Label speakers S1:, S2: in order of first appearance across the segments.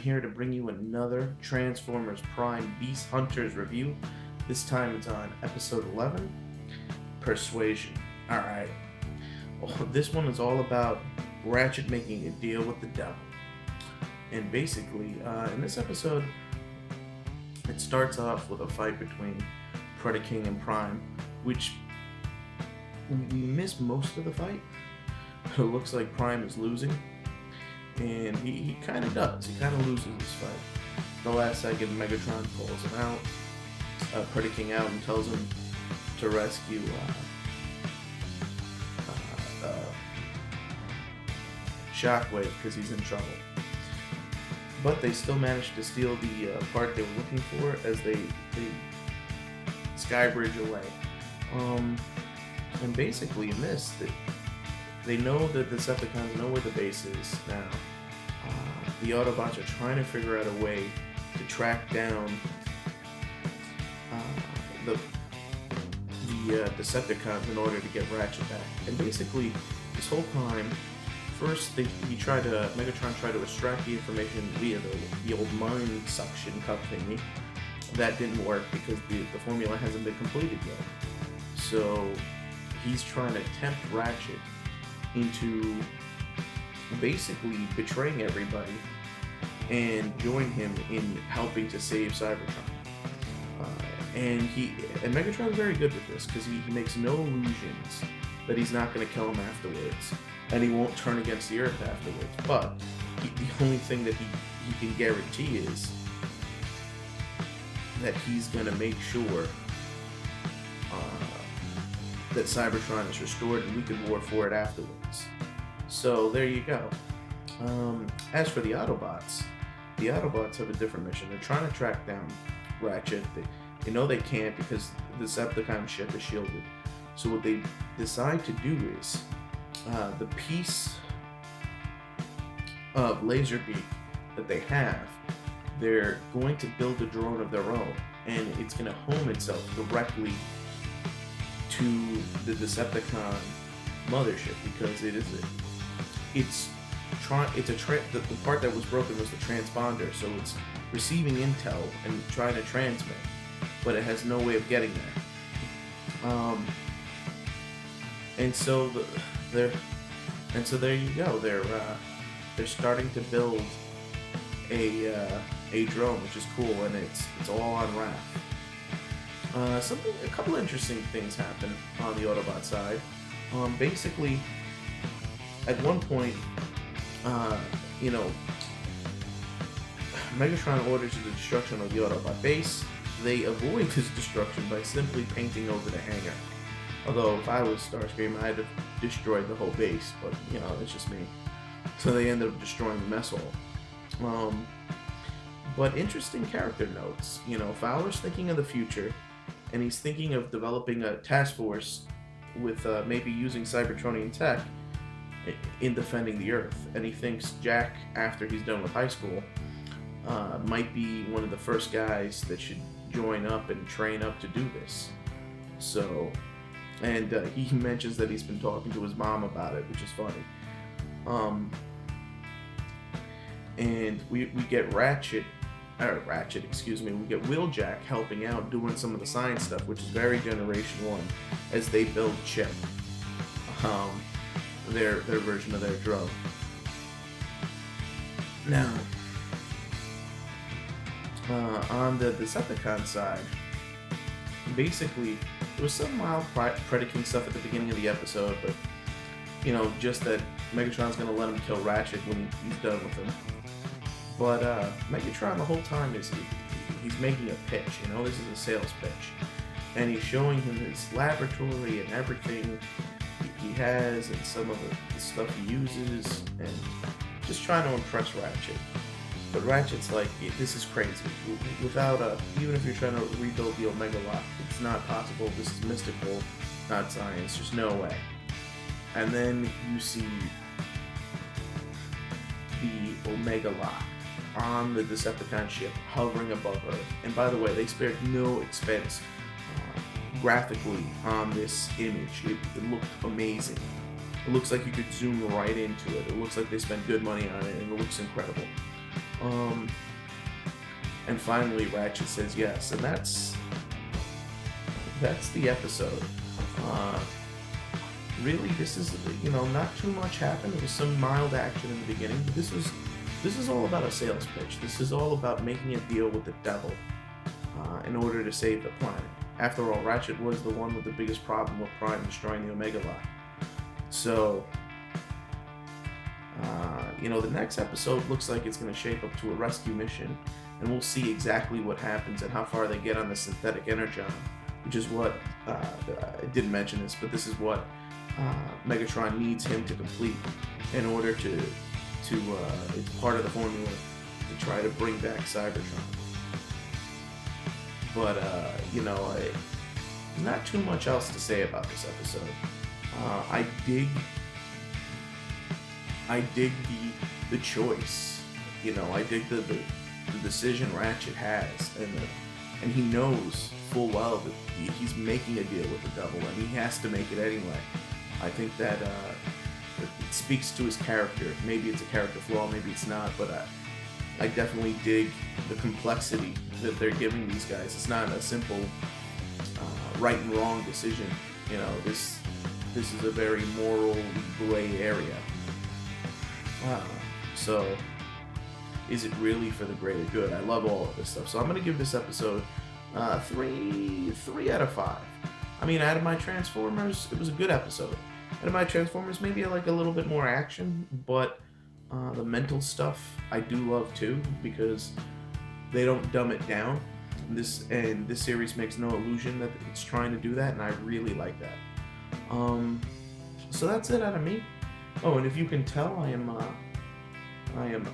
S1: here to bring you another Transformers Prime Beast Hunters review. This time it's on episode 11, Persuasion. Alright, well, this one is all about Ratchet making a deal with the devil. And basically, in this episode, it starts off with a fight between Predaking and Prime, which we miss most of the fight. It looks like Prime is losing. And he kind of does. He kind of loses this fight. The last second, Megatron calls him out, Predaking out, and tells him to rescue Shockwave because he's in trouble. But they still managed to steal the part they were looking for as they skybridge away. And basically in this, they know that the Decepticons know where the base is now. The Autobots are trying to figure out a way to track down the Decepticons in order to get Ratchet back. And basically, this whole time, first Megatron tried to extract the information via the old mind suction cup thingy. That didn't work because the formula hasn't been completed yet. So he's trying to tempt Ratchet into basically betraying everybody and join him in helping to save Cybertron. And Megatron's very good with this because he makes no illusions that he's not going to kill him afterwards, and he won't turn against the Earth afterwards. But the only thing that he can guarantee is that he's going to make sure that Cybertron is restored and we can war for it afterwards. So there you go. As for the Autobots have a different mission. They're trying to track down Ratchet. They know they can't because the Decepticon ship is shielded. So what they decide to do is the piece of Laserbeak that they have, they're going to build a drone of their own, and it's going to home itself directly to the Decepticon mothership because the part that was broken was the transponder, so it's receiving intel and trying to transmit, but it has no way of getting there. And so there you go. They're starting to build a drone, which is cool, and it's all on RAF. A couple interesting things happen on the Autobot side. Basically, at one point, Megatron orders the destruction of the Autobot base. They avoid this destruction by simply painting over the hangar. Although, if I was Starscream, I'd have destroyed the whole base, but, it's just me. So they ended up destroying the mess hall. But interesting character notes. Fowler's thinking of the future, and he's thinking of developing a task force with maybe using Cybertronian tech in defending the Earth. And he thinks Jack, after he's done with high school, might be one of the first guys that should join up and train up to do this. So, and he mentions that he's been talking to his mom about it, which is funny. And we get Ratchet, we get Wheeljack helping out, doing some of the science stuff, which is very Generation 1, as they build Chip, their version of their drone. Now, on the Decepticon side, basically, there was some mild Predaking stuff at the beginning of the episode, but, just that Megatron's going to let him kill Ratchet when he's done with him. But Megatron the whole time he's making a pitch, this is a sales pitch. And he's showing him his laboratory and everything he has and some of the stuff he uses and just trying to impress Ratchet. But Ratchet's like, this is crazy. Without even if you're trying to rebuild the Omega Lock, it's not possible. This is mystical, not science. There's no way. And then you see the Omega Lock on the Decepticon ship hovering above Earth. And by the way, they spared no expense graphically on this image. It looked amazing. It looks like you could zoom right into it. It looks like they spent good money on it, and it looks incredible. And finally, Ratchet says yes, and that's the episode. Really, this is, not too much happened. There was some mild action in the beginning, but this is all about a sales pitch. This is all about making a deal with the devil in order to save the planet. After all, Ratchet was the one with the biggest problem with Prime destroying the Omega Lot. So, the next episode looks like it's going to shape up to a rescue mission, and we'll see exactly what happens and how far they get on the synthetic energon, which is what, I didn't mention this, but this is what Megatron needs him to complete in order to it's part of the formula to try to bring back Cybertron. But, not too much else to say about this episode. I dig the choice. I dig the decision Ratchet has, and he knows full well that he's making a deal with the devil, and he has to make it anyway. I think that it speaks to his character. Maybe it's a character flaw, maybe it's not, but I definitely dig the complexity that they're giving these guys. It's not a simple right and wrong decision. This is a very moral gray area. So, is it really for the greater good? I love all of this stuff. So I'm going to give this episode 3 out of 5. I mean, out of my Transformers, it was a good episode. Out of my Transformers, maybe I like a little bit more action, but the mental stuff I do love too, because they don't dumb it down. This series makes no illusion that it's trying to do that, and I really like that. So that's it out of me. Oh, and if you can tell, I am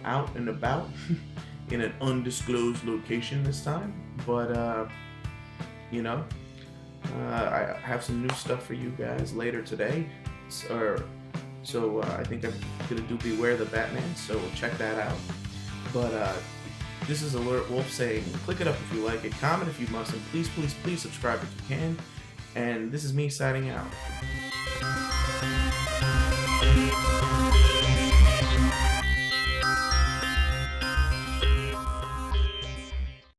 S1: out and about in an undisclosed location this time, but I have some new stuff for you guys later today. So I think I'm gonna do Beware the Batman, so check that out. But this is alertwolf saying, click it up if you like it, comment if you must, and please, please, please subscribe if you can. And this is me signing out.